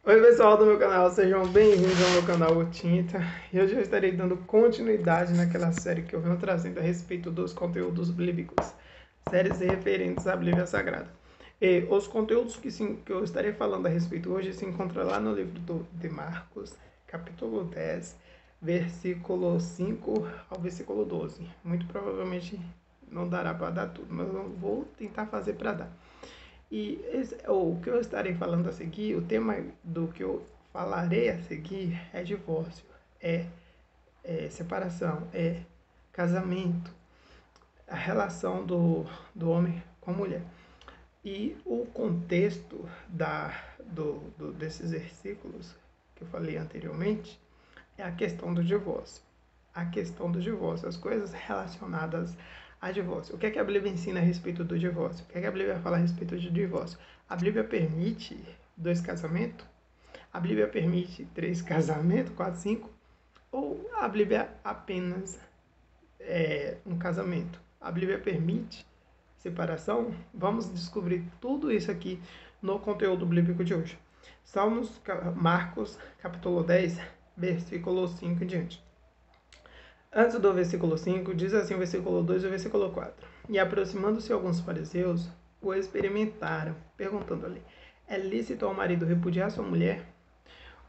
Oi pessoal do meu canal, sejam bem-vindos ao meu canal O Tinta. E hoje eu estarei dando continuidade naquela série que eu venho trazendo a respeito dos conteúdos bíblicos, séries referentes à Bíblia Sagrada. E os conteúdos que eu estarei falando a respeito hoje se encontram lá no livro de Marcos, capítulo 10, versículo 5 ao versículo 12. Muito provavelmente não dará para dar tudo, mas eu vou tentar fazer para dar. E o que eu estarei falando a seguir, o tema do que eu falarei a seguir é divórcio, é separação, é casamento, a relação do homem com a mulher. E o contexto desses versículos que eu falei anteriormente é a questão do divórcio. A questão do divórcio, as coisas relacionadas a divórcio. O que é que a Bíblia ensina a respeito do divórcio? O que é que a Bíblia fala a respeito de divórcio? A Bíblia permite 2 casamentos? A Bíblia permite 3 casamentos, 4, 5? Ou a Bíblia apenas um casamento? A Bíblia permite separação? Vamos descobrir tudo isso aqui no conteúdo bíblico de hoje. Salmos, Marcos, capítulo 10, versículo 5 em diante. Antes do versículo 5, diz assim o versículo 2 e o versículo 4. E aproximando-se alguns fariseus, o experimentaram, perguntando-lhe, é lícito ao marido repudiar sua mulher?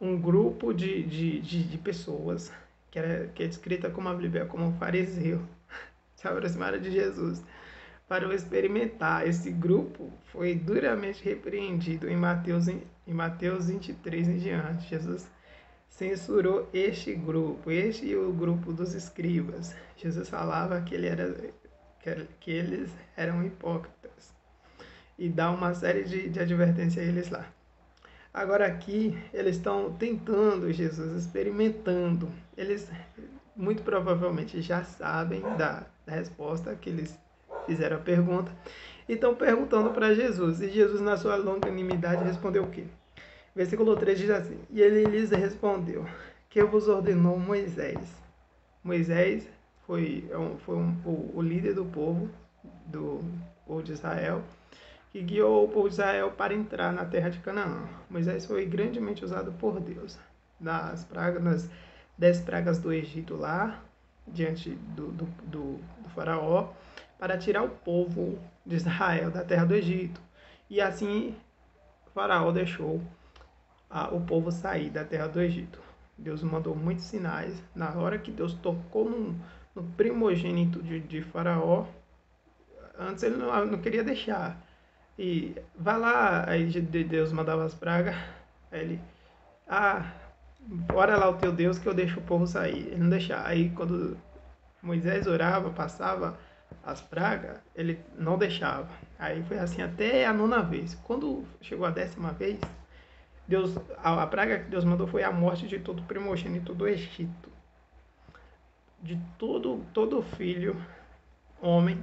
Um grupo de pessoas, que é descrita como a Bíblia como fariseu, se aproximaram de Jesus para o experimentar. Esse grupo foi duramente repreendido em Mateus 23 em diante. Jesus censurou este grupo, este e o grupo dos escribas. Jesus falava que eles eram hipócritas e dá uma série de advertências a eles lá. Agora aqui eles estão tentando Jesus, experimentando. Eles muito provavelmente já sabem da resposta que eles fizeram a pergunta e estão perguntando para Jesus. E Jesus, na sua longanimidade, respondeu o quê? Versículo 3 diz assim, e ele lhes respondeu, que vos ordenou Moisés. Moisés foi o líder do povo de Israel, que guiou o povo de Israel para entrar na terra de Canaã. Moisés foi grandemente usado por Deus nas 10 pragas do Egito lá, diante do faraó, para tirar o povo de Israel da terra do Egito. E assim o faraó deixou o povo sair da terra do Egito. Deus mandou muitos sinais. Na hora que Deus tocou no primogênito de Faraó, antes ele não queria deixar. E vai lá, aí Deus mandava as pragas. Aí ele, ora lá o teu Deus que eu deixo o povo sair. Ele não deixava. Aí quando Moisés orava, passava as pragas, ele não deixava. Aí foi assim até a 9ª vez. Quando chegou a 10ª vez, a praga que Deus mandou foi a morte de todo primogênito do Egito. De todo filho, homem,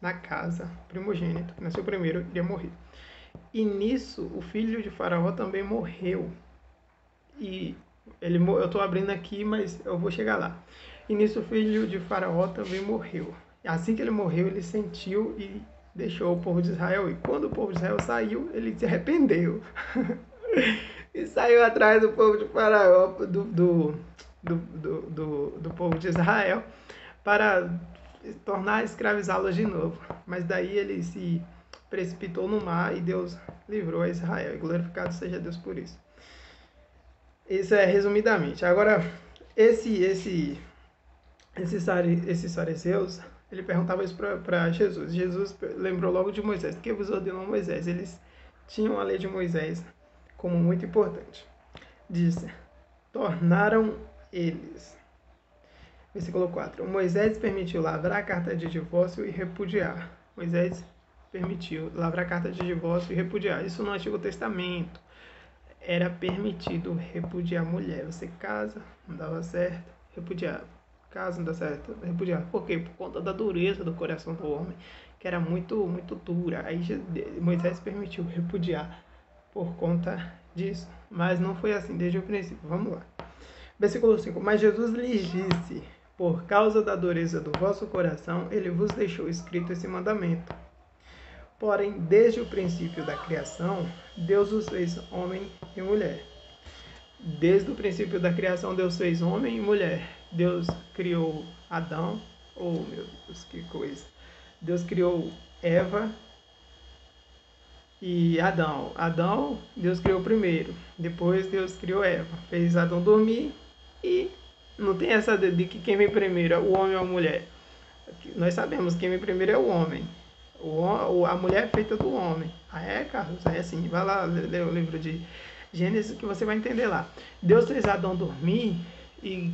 na casa, primogênito, que nasceu primeiro, iria morrer. E nisso, o filho de Faraó também morreu. E eu estou abrindo aqui, mas eu vou chegar lá. E nisso, o filho de Faraó também morreu. Assim que ele morreu, ele sentiu e deixou o povo de Israel. E quando o povo de Israel saiu, ele se arrependeu. E saiu atrás do povo de Faraó, do povo de Israel, para tornar escravizá-los de novo. Mas daí ele se precipitou no mar e Deus livrou a Israel. E glorificado seja Deus por isso. Isso é resumidamente. Agora, esses fariseus, ele perguntava isso para Jesus. Jesus lembrou logo de Moisés. O que vos ordenou Moisés? Eles tinham a lei de Moisés como muito importante. Diz, tornaram eles. Versículo 4. Moisés permitiu lavrar a carta de divórcio e repudiar. Moisés permitiu lavrar a carta de divórcio e repudiar. Isso no Antigo Testamento. Era permitido repudiar a mulher. Você casa, não dava certo, repudiava. Casa, não dá certo, repudiava. Por quê? Por conta da dureza do coração do homem, que era muito, muito dura. Aí Moisés permitiu repudiar por conta disso. Mas não foi assim desde o princípio. Vamos lá. Versículo 5. Mas Jesus lhes disse, por causa da dureza do vosso coração, ele vos deixou escrito esse mandamento. Porém, desde o princípio da criação, Deus os fez homem e mulher. Desde o princípio da criação, Deus fez homem e mulher. Deus criou Adão. Oh, meu Deus, que coisa. Deus criou Eva e Adão. Adão, Deus criou primeiro. Depois Deus criou Eva. Fez Adão dormir e não tem essa de que quem vem primeiro, o homem ou a mulher. Nós sabemos que quem vem primeiro é o homem. A mulher é feita do homem. Ah, é, Carlos? É assim. Vai lá ler o livro de Gênesis que você vai entender lá. Deus fez Adão dormir e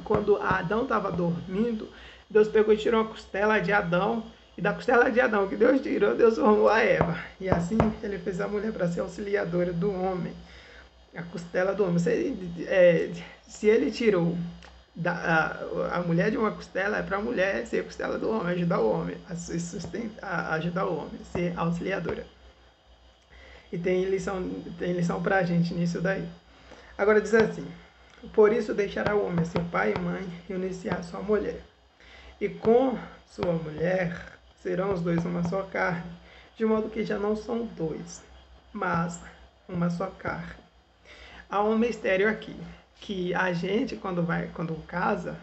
quando Adão estava dormindo, Deus pegou e tirou uma costela de Adão. E da costela de Adão que Deus tirou, Deus formou a Eva. E assim ele fez a mulher para ser auxiliadora do homem. A costela do homem. Se ele tirou a mulher de uma costela, é para a mulher ser a costela do homem, ajudar o homem, ajudar o homem, ser auxiliadora. E tem lição para a gente nisso daí. Agora diz assim: por isso deixará o homem seu pai e mãe e unir-se à sua mulher. E com sua mulher serão os dois uma só carne, de modo que já não são dois, mas uma só carne. Há um mistério aqui, que a gente quando casa,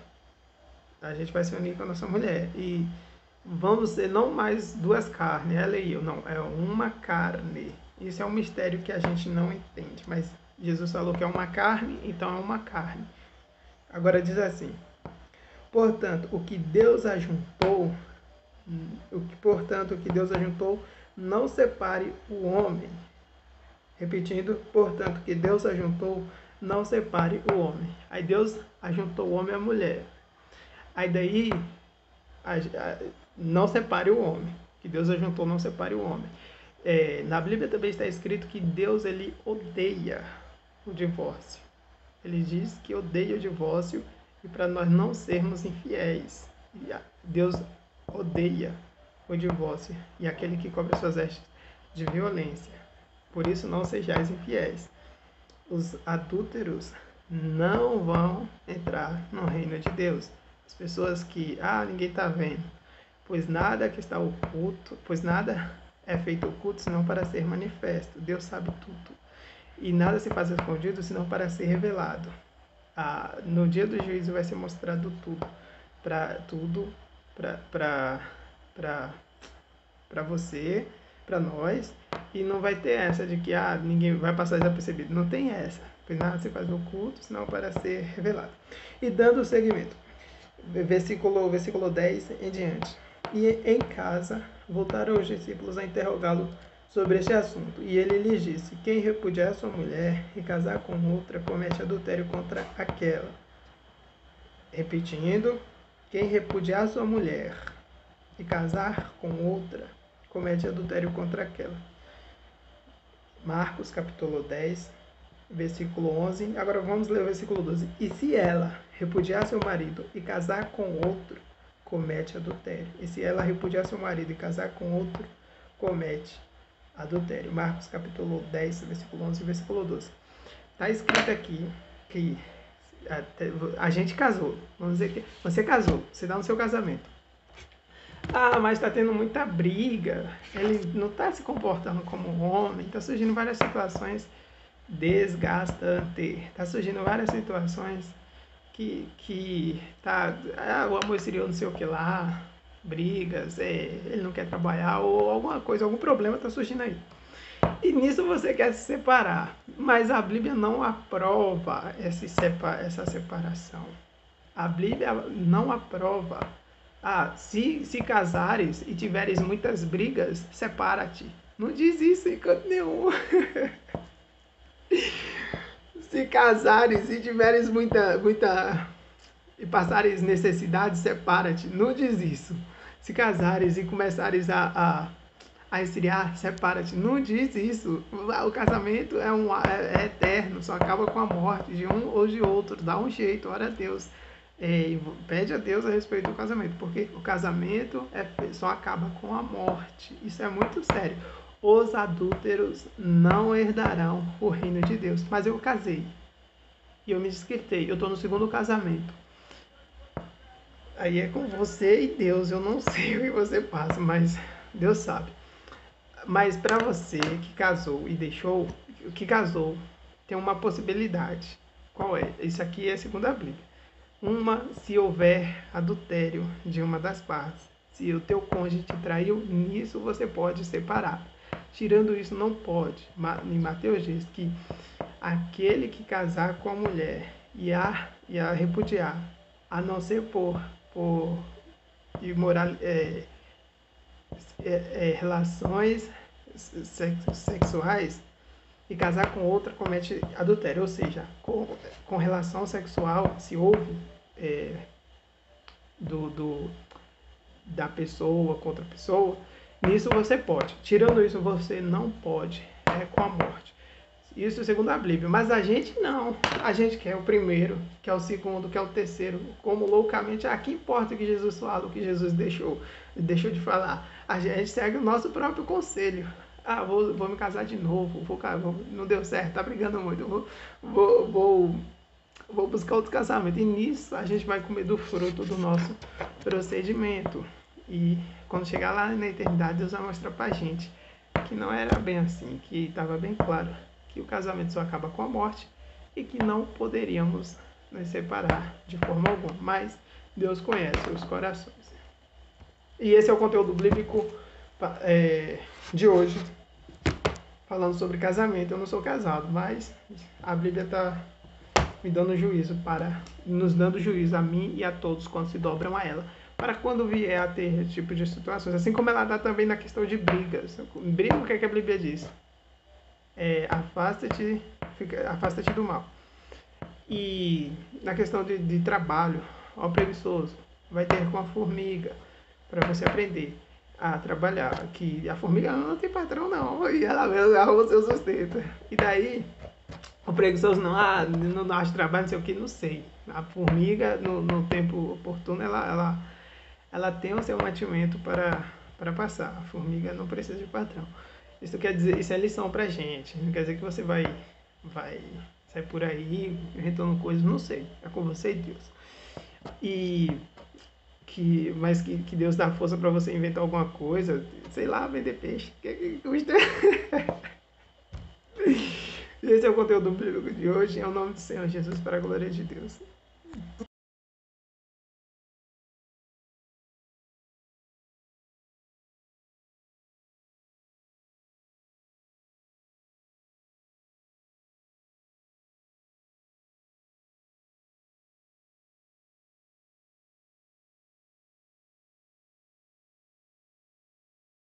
a gente vai se unir com a nossa mulher e vamos ser não mais duas carnes, ela e eu, não, é uma carne. Isso é um mistério que a gente não entende, mas Jesus falou que é uma carne, então é uma carne. Agora diz assim: portanto, o que Deus ajuntou, não separe o homem. Repetindo, portanto, que Deus ajuntou, não separe o homem. Aí Deus ajuntou o homem e a mulher. Aí daí, não separe o homem. Que Deus ajuntou, não separe o homem. Na Bíblia também está escrito que Deus, ele odeia o divórcio. Ele diz que odeia o divórcio e para nós não sermos infiéis. Deus odeia o divórcio e aquele que cobre suas vestes de violência. Por isso não sejais infiéis. Os adúlteros não vão entrar no reino de Deus. As pessoas que, ninguém está vendo, pois nada que está oculto, pois nada é feito oculto, senão para ser manifesto. Deus sabe tudo. E nada se faz escondido, senão para ser revelado. No dia do juízo vai ser mostrado tudo. Para você, para nós. E não vai ter essa de que ninguém vai passar desapercebido. Não tem essa. Pois nada se faz oculto, senão para ser revelado. E dando seguimento. Versículo 10 em diante. E em casa voltaram os discípulos a interrogá-lo sobre este assunto. E ele lhes disse: quem repudiar sua mulher e casar com outra, comete adultério contra aquela. Repetindo: quem repudiar sua mulher e casar com outra, comete adultério contra aquela. Marcos capítulo 10, versículo 11. Agora vamos ler o versículo 12. E se ela repudiar seu marido e casar com outro, comete adultério. E se ela repudiar seu marido e casar com outro, comete adultério. Marcos capítulo 10, versículo 11 e versículo 12. Está escrito aqui que a gente casou. Vamos dizer que você casou, você está no seu casamento. Mas está tendo muita briga, ele não está se comportando como um homem, está surgindo várias situações desgastantes, está surgindo várias situações que o amor esfriou não sei o que lá, brigas, ele não quer trabalhar ou alguma coisa, algum problema está surgindo aí. E nisso você quer se separar, mas a Bíblia não aprova essa separação. A Bíblia não aprova. Se casares e tiveres muitas brigas, separa-te. Não diz isso em canto nenhum. Se casares e tiveres muita e passares necessidade, separa-te. Não diz isso. Se casares e começares a esfriar, separa-te. Não diz isso. O casamento é eterno, só acaba com a morte de um ou de outro. Dá um jeito, ora a Deus. Pede a Deus a respeito do casamento, porque o casamento só acaba com a morte. Isso é muito sério. Os adúlteros não herdarão o reino de Deus. Mas eu casei e eu me desquitei, eu estou no segundo casamento. Aí é com você e Deus. Eu não sei o que você passa, mas Deus sabe. Mas para você que casou e deixou, que casou tem uma possibilidade. Qual é? Isso aqui é segundo a Bíblia. Uma, se houver adultério de uma das partes. Se o teu cônjuge te traiu, nisso você pode separar. Tirando isso, não pode. Em Mateus diz que aquele que casar com a mulher e a repudiar, a não ser por imoral, relações sexuais, e casar com outra comete adultério. Ou seja, com relação sexual, se houve da pessoa contra a pessoa, nisso você pode. Tirando isso, você não pode, com a morte. Isso segundo a Bíblia. Mas a gente não. A gente quer o primeiro, quer o segundo, quer o terceiro, como loucamente. Que importa o que Jesus fala, o que Jesus deixou de falar. A gente segue o nosso próprio conselho. Vou me casar de novo, não deu certo, tá brigando muito, vou buscar outro casamento. E nisso a gente vai comer do fruto do nosso procedimento. E quando chegar lá na eternidade, Deus vai mostrar pra gente que não era bem assim, que estava bem claro que o casamento só acaba com a morte e que não poderíamos nos separar de forma alguma. Mas Deus conhece os corações. E esse é o conteúdo bíblico de hoje, falando sobre casamento. Eu não sou casado, mas a Bíblia está me dando juízo, nos dando juízo a mim e a todos quando se dobram a ela, para quando vier a ter esse tipo de situações, assim como ela dá também na questão de brigas. Briga, o que a Bíblia diz? Afasta-te do mal. E na questão de trabalho, ó preguiçoso, vai ter com a formiga, para você aprender a trabalhar, que a formiga não tem patrão não, e ela mesmo arruma o seu sustento. E daí, o preguiçoso não acha trabalho, não sei o que, não sei. A formiga, no tempo oportuno, ela tem o seu mantimento para passar. A formiga não precisa de patrão. Isso quer dizer, isso é lição pra gente. Não quer dizer que você vai sair por aí inventando coisas, não sei. É com você e Deus. Mas que Deus dá força para você inventar alguma coisa, sei lá, vender peixe. Que custa? Esse é o conteúdo bíblico de hoje. Em nome do Senhor Jesus, para a glória de Deus.